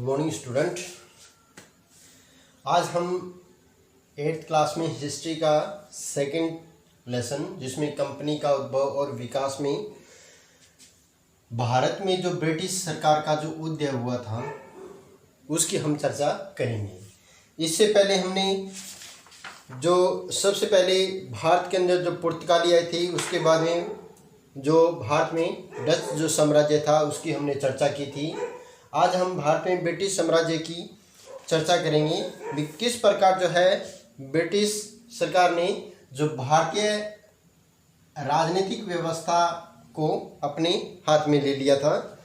Good morning student. आज हम 8th class में हिस्ट्री का सेकंड लेसन, जिसमें कंपनी का उद्भव और विकास में भारत में जो ब्रिटिश सरकार का जो उदय हुआ था उसकी हम चर्चा करेंगे। इससे पहले हमने जो सबसे पहले भारत के अंदर जो पुर्तगाली आए थे, उसके बाद में जो भारत में डच जो साम्राज्य था उसकी हमने चर्चा की थी। आज हम भारत में ब्रिटिश साम्राज्य की चर्चा करेंगे। किस प्रकार जो है ब्रिटिश सरकार ने जो भारतीय राजनीतिक व्यवस्था को अपने हाथ में ले लिया था,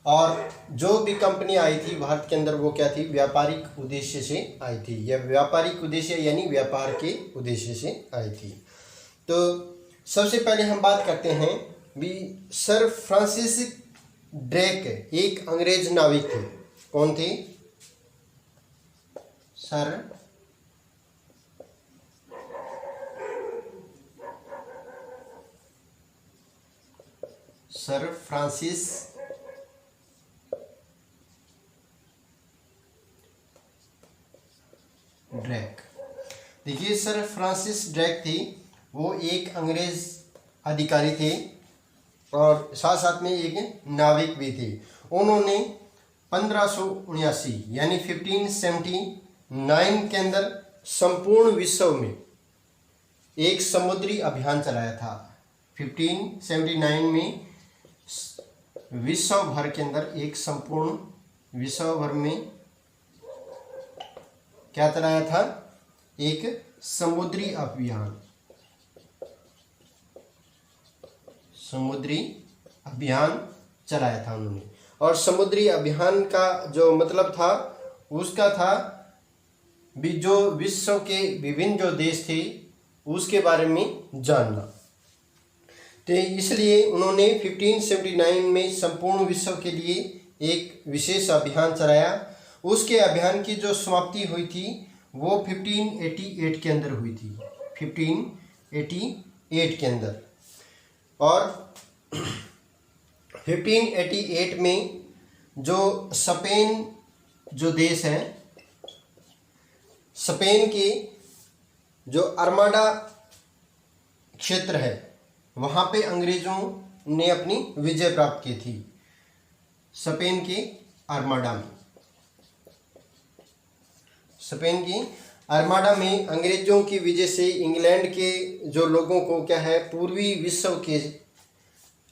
और जो भी कंपनी आई थी भारत के अंदर वो क्या थी, व्यापारिक उद्देश्य से आई थी। यह व्यापारिक उद्देश्य यानी व्यापार के उद्देश्य से आई थी। तो सबसे पहले हम बात करते हैं भी सर फ्रांसिस ड्रेक, एक अंग्रेज नाविक थे। कौन थे? Sir Francis Drake. देखिए, सर फ्रांसिस ड्रेक थे, वो एक अंग्रेज अधिकारी थे और साथ साथ में एक नाविक भी थे। उन्होंने 1579 यानी 1579 के अंदर संपूर्ण विश्व में एक समुद्री अभियान चलाया था। 1579 में विश्व भर के अंदर एक संपूर्ण विश्व भर में क्या चलाया था? एक समुद्री अभियान। समुद्री अभियान चलाया था उन्होंने। और समुद्री अभियान का जो मतलब था उसका था भी जो विश्व के विभिन्न जो देश थे उसके बारे में जानना। तो इसलिए उन्होंने 1579 में संपूर्ण विश्व के लिए एक विशेष अभियान चलाया। उसके अभियान की जो समाप्ति हुई थी वो 1588 के अंदर हुई थी। 1588 के अंदर। और 1588 में जो स्पेन जो देश है, स्पेन के जो अर्माडा क्षेत्र है वहाँ पे अंग्रेजों ने अपनी विजय प्राप्त की थी। स्पेन के अर्माडा में, स्पेन की अर्माडा में अंग्रेजों की विजय से इंग्लैंड के जो लोगों को क्या है, पूर्वी विश्व के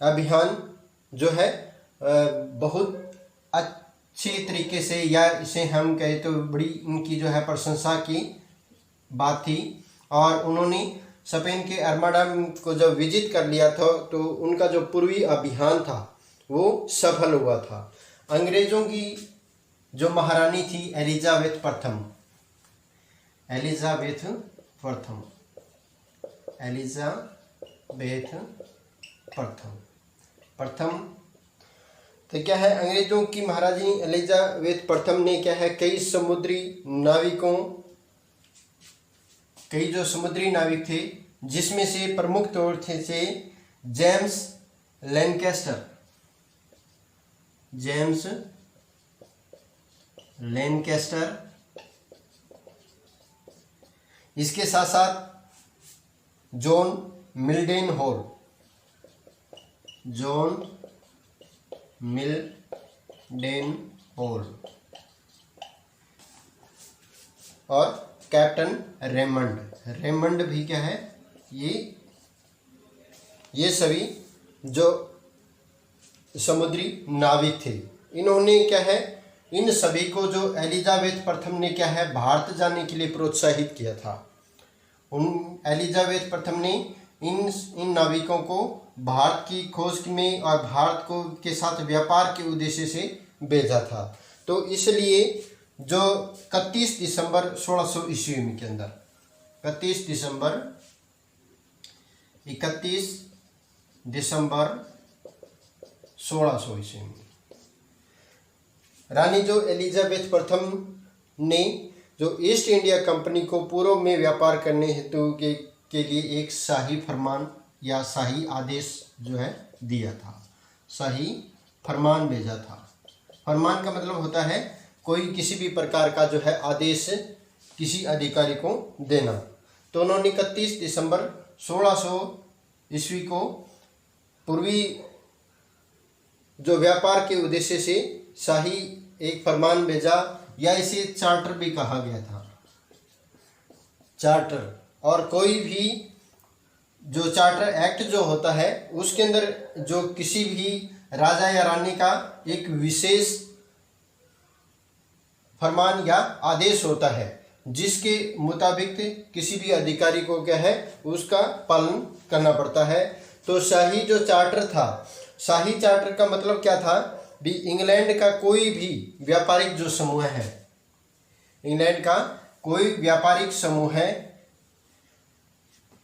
अभियान जो है बहुत अच्छे तरीके से, या इसे हम कहें तो बड़ी इनकी जो है प्रशंसा की बात थी। और उन्होंने स्पेन के अर्माडा को जब विजिट कर लिया था तो उनका जो पूर्वी अभियान था वो सफल हुआ था। अंग्रेजों की जो महारानी थी एलिजाबेथ प्रथम, एलिजाबेथ प्रथम तो क्या है, अंग्रेजों की महारानी एलिजाबेथ प्रथम ने क्या है, कई जो समुद्री नाविक थे, जिसमें से प्रमुख तौर से जेम्स लैनकेस्टर, इसके साथ साथ जॉन मिल्डेनहोल और कैप्टन रेमंड भी क्या है, ये सभी जो समुद्री नाविक थे। इन्होंने क्या है, इन सभी को जो एलिजाबेथ प्रथम ने क्या है, भारत जाने के लिए प्रोत्साहित किया था। एलिजाबेथ प्रथम ने इन नाविकों को भारत की खोज में और भारत को के साथ व्यापार के उद्देश्य से भेजा था। तो इसलिए जो 31 दिसंबर 1600 ईस्वी के अंदर 31 दिसंबर 1600 ईस्वी में रानी जो एलिजाबेथ प्रथम ने जो ईस्ट इंडिया कंपनी को पूर्व में व्यापार करने हेतु के लिए एक शाही फरमान या शाही आदेश जो है दिया था, शाही फरमान भेजा था। फरमान का मतलब होता है कोई किसी भी प्रकार का जो है आदेश किसी अधिकारी को देना। तो उन्होंने 31 दिसंबर 1600 ईस्वी को पूर्वी जो व्यापार के उद्देश्य से शाही एक फरमान भेजा, या इसे चार्टर भी कहा गया था, चार्टर। और कोई भी जो चार्टर एक्ट जो होता है उसके अंदर जो किसी भी राजा या रानी का एक विशेष फरमान या आदेश होता है जिसके मुताबिक किसी भी अधिकारी को क्या है उसका पालन करना पड़ता है। तो शाही जो चार्टर था, शाही चार्टर का मतलब क्या था भी, इंग्लैंड का कोई भी व्यापारिक जो समूह है, इंग्लैंड का कोई व्यापारिक समूह है,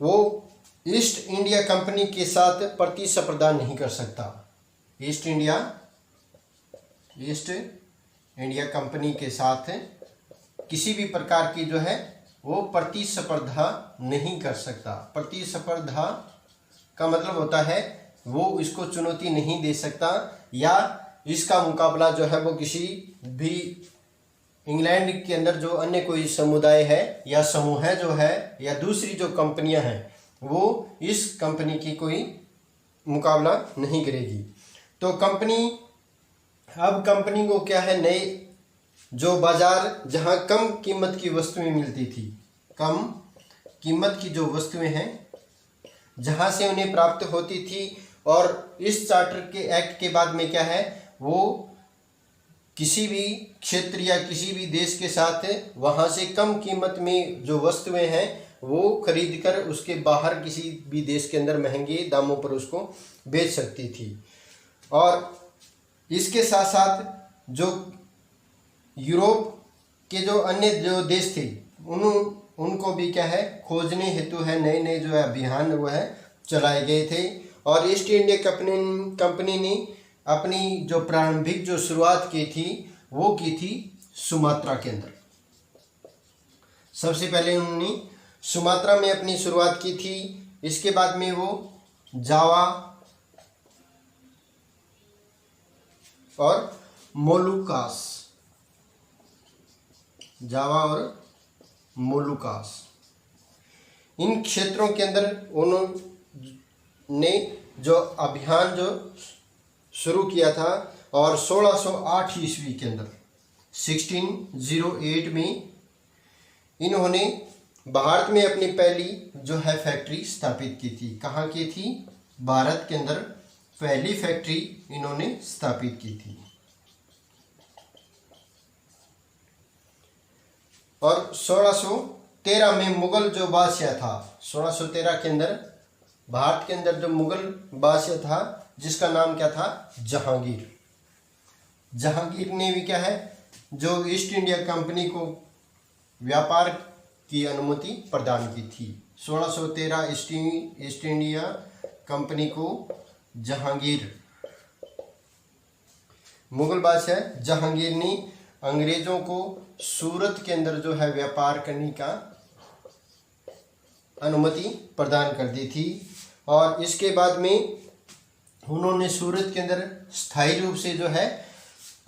वो ईस्ट इंडिया कंपनी के साथ प्रतिस्पर्धा नहीं कर सकता। ईस्ट इंडिया कंपनी के साथ किसी भी प्रकार की जो है वो प्रतिस्पर्धा नहीं कर सकता। प्रतिस्पर्धा का मतलब होता है वो इसको चुनौती नहीं दे सकता, या इसका मुकाबला जो है वो किसी भी इंग्लैंड के अंदर जो अन्य कोई समुदाय है या समूह है जो है या दूसरी जो कंपनियां हैं वो इस कंपनी की कोई मुकाबला नहीं करेगी। तो कंपनी को क्या है, नए जो बाजार जहां कम कीमत की वस्तुएं मिलती थी, कम कीमत की जो वस्तुएं हैं जहां से उन्हें प्राप्त होती थी, और इस चार्टर के एक्ट के बाद में क्या है वो किसी भी क्षेत्र या किसी भी देश के साथ वहां से कम कीमत में जो वस्तुएं हैं वो खरीद कर उसके बाहर किसी भी देश के अंदर महंगे दामों पर उसको बेच सकती थी। और इसके साथ साथ जो यूरोप के जो अन्य जो देश थे उनको भी क्या है खोजने हेतु है नए नए जो है अभियान वो है चलाए गए थे। और ईस्ट इंडिया कंपनी ने अपनी जो प्रारंभिक जो शुरुआत की थी वो की थी सुमात्रा के अंदर। सबसे पहले उन्होंने सुमात्रा में अपनी शुरुआत की थी। इसके बाद में वो जावा और मोलुकास, जावा और मोलुकास, इन क्षेत्रों के अंदर उन्होंने जो अभियान जो शुरू किया था। और 1608 ईस्वी के अंदर 1608 में इन्होंने भारत में अपनी पहली जो है फैक्ट्री स्थापित की थी। कहाँ की थी? भारत के अंदर पहली फैक्ट्री इन्होंने स्थापित की थी। और 1613 में मुगल जो बादशाह था, 1613 के अंदर भारत के अंदर जो मुगल बादशाह था जिसका नाम क्या था? जहांगीर। जहांगीर ने भी क्या है जो ईस्ट इंडिया कंपनी को व्यापार की अनुमति प्रदान की थी। 1613 ईस्ट इंडिया कंपनी को जहांगीर, मुगल बादशाह जहांगीर ने अंग्रेजों को सूरत के अंदर जो है व्यापार करने का अनुमति प्रदान कर दी थी। और इसके बाद में उन्होंने सूरत के अंदर स्थायी रूप से जो है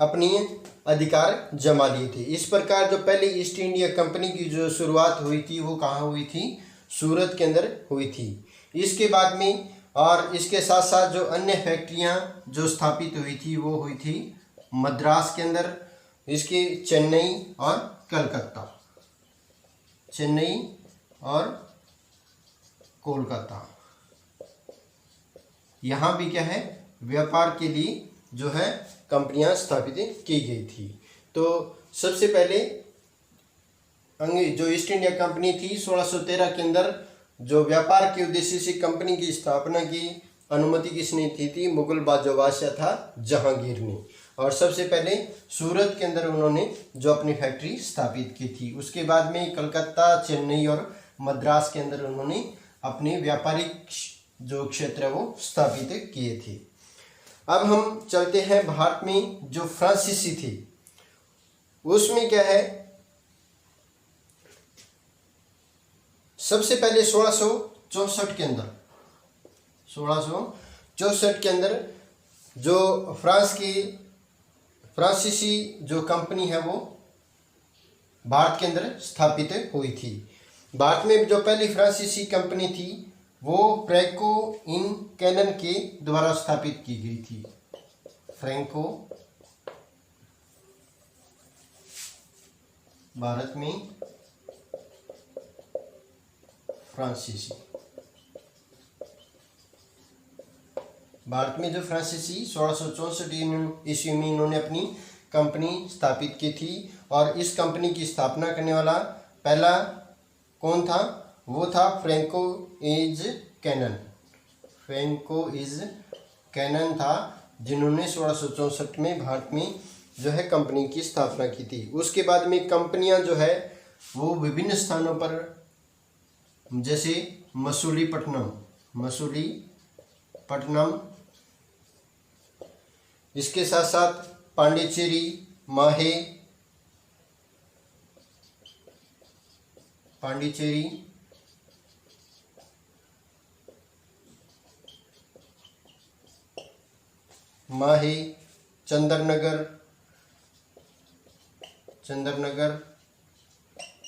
अपनी अधिकार जमा लिए थे। इस प्रकार जो पहले ईस्ट इंडिया कंपनी की जो शुरुआत हुई थी वो कहाँ हुई थी? सूरत के अंदर हुई थी। इसके बाद में और इसके साथ साथ जो अन्य फैक्ट्रियाँ जो स्थापित हुई थी वो हुई थी मद्रास के अंदर, इसके चेन्नई और कलकत्ता, चेन्नई और कोलकाता, यहाँ भी क्या है व्यापार के लिए जो है कंपनियां स्थापित की गई थी। तो सबसे पहले जो ईस्ट इंडिया कंपनी थी 1613 के अंदर जो व्यापार के उद्देश्य से कंपनी की स्थापना की अनुमति किसने दी थी? मुगल बादशाह था जहांगीर ने। और सबसे पहले सूरत के अंदर उन्होंने जो अपनी फैक्ट्री स्थापित की थी। उसके बाद में कलकत्ता, चेन्नई और मद्रास के अंदर उन्होंने अपने व्यापारिक जो क्षेत्र है वो स्थापित किए थे। अब हम चलते हैं भारत में जो फ्रांसीसी थी उसमें क्या है, सबसे पहले 1664 के अंदर, 1664 के अंदर जो फ्रांस की फ्रांसीसी जो कंपनी है वो भारत के अंदर स्थापित हुई थी। भारत में जो पहली फ्रांसीसी कंपनी थी वो फ्रैंको इन कैनन के द्वारा स्थापित की गई थी। फ्रैंको भारत में फ्रांसीसी, भारत में जो फ्रांसीसी 1664 ईस्वी में इन्होंने अपनी कंपनी स्थापित की थी। और इस कंपनी की स्थापना करने वाला पहला कौन था? वो था फ्रैंको इज कैनन। फ्रैंको इज कैनन था जिन्होंने 1664 में भारत में जो है कंपनी की स्थापना की थी। उसके बाद में कंपनियां जो है वो विभिन्न स्थानों पर, जैसे मसूलीपट्टनम, इसके साथ साथ पांडिचेरी, माहे, चंद्रनगर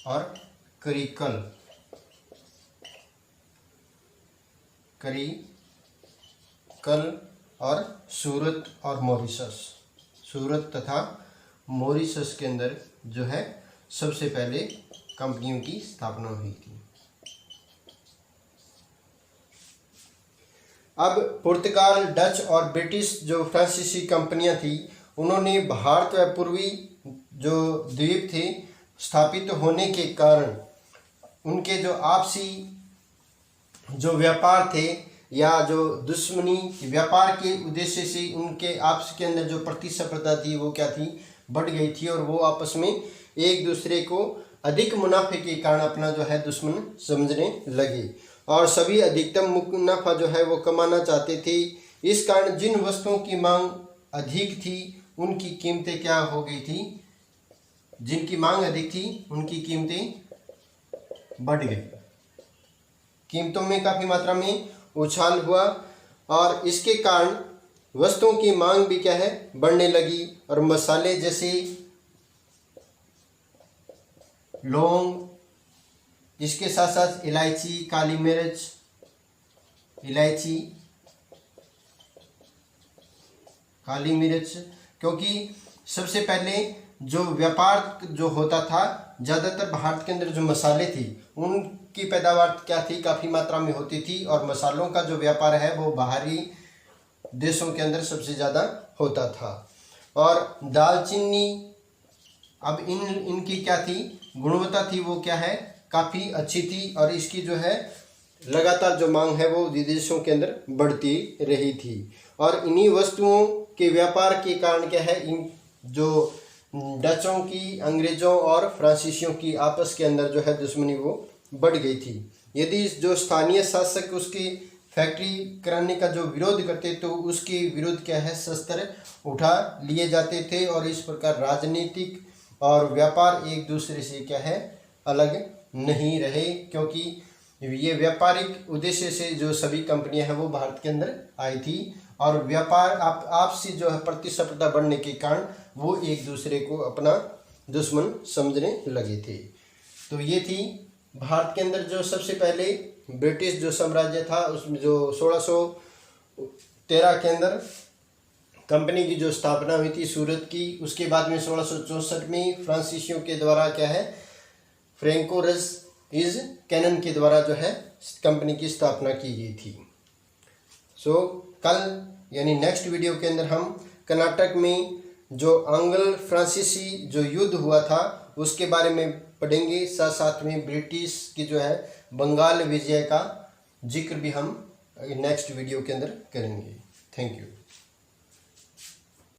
और करिकल और सूरत और मॉरिशस, सूरत तथा मॉरिशस के अंदर जो है सबसे पहले कंपनियों की स्थापना हुई थी। अब पुर्तगाल, डच और ब्रिटिश जो फ्रांसीसी कंपनियां थी उन्होंने भारत व पूर्वी जो द्वीप थे स्थापित होने के कारण उनके जो आपसी जो व्यापार थे या जो दुश्मनी व्यापार के उद्देश्य से उनके आपस के अंदर जो प्रतिस्पर्धा थी वो क्या थी? बढ़ गई थी। और वो आपस में एक दूसरे को अधिक मुनाफे के कारण अपना जो है दुश्मन समझने लगे और सभी अधिकतम मुनाफा जो है वो कमाना चाहते थे। इस कारण जिन वस्तुओं की मांग अधिक थी उनकी कीमतें क्या हो गई थी? जिनकी मांग अधिक थी उनकी कीमतें बढ़ गई, कीमतों में काफ़ी मात्रा में उछाल हुआ और इसके कारण वस्तुओं की मांग भी क्या है? बढ़ने लगी। और मसाले जैसे लौंग, इसके साथ साथ इलायची, काली मिर्च, क्योंकि सबसे पहले जो व्यापार जो होता था ज़्यादातर भारत के अंदर जो मसाले थी उनकी पैदावार क्या थी? काफ़ी मात्रा में होती थी। और मसालों का जो व्यापार है वो बाहरी देशों के अंदर सबसे ज़्यादा होता था। और दालचीनी, अब इनकी क्या थी? गुणवत्ता थी वो क्या है? काफ़ी अच्छी थी और इसकी जो है लगातार जो मांग है वो विदेशों के अंदर बढ़ती रही थी। और इन्हीं वस्तुओं के व्यापार के कारण क्या है? इन जो डचों की, अंग्रेज़ों और फ्रांसीसियों की आपस के अंदर जो है दुश्मनी वो बढ़ गई थी। यदि जो स्थानीय शासक उसकी फैक्ट्री कराने का जो विरोध करते तो उसके विरुद्ध क्या है? शस्त्र उठा लिए जाते थे और इस प्रकार राजनीतिक और व्यापार एक दूसरे से क्या है? अलग नहीं रहे, क्योंकि ये व्यापारिक उद्देश्य से जो सभी कंपनियां हैं वो भारत के अंदर आई थी और व्यापार आपसी जो है प्रतिस्पर्धा बढ़ने के कारण वो एक दूसरे को अपना दुश्मन समझने लगे थे। तो ये थी भारत के अंदर जो सबसे पहले ब्रिटिश जो साम्राज्य था उसमें जो 1613 के अंदर कंपनी की जो स्थापना हुई थी सूरत की। उसके बाद में 1664 में फ्रांसीसियों के द्वारा क्या है? फ्रैंको इज कैनन के द्वारा जो है कंपनी की स्थापना की गई थी। कल यानी नेक्स्ट वीडियो के अंदर हम कर्नाटक में जो आंग्ल फ्रांसीसी जो युद्ध हुआ था उसके बारे में पढ़ेंगे। साथ साथ में ब्रिटिश की जो है बंगाल विजय का जिक्र भी हम नेक्स्ट वीडियो के अंदर करेंगे। Thank you.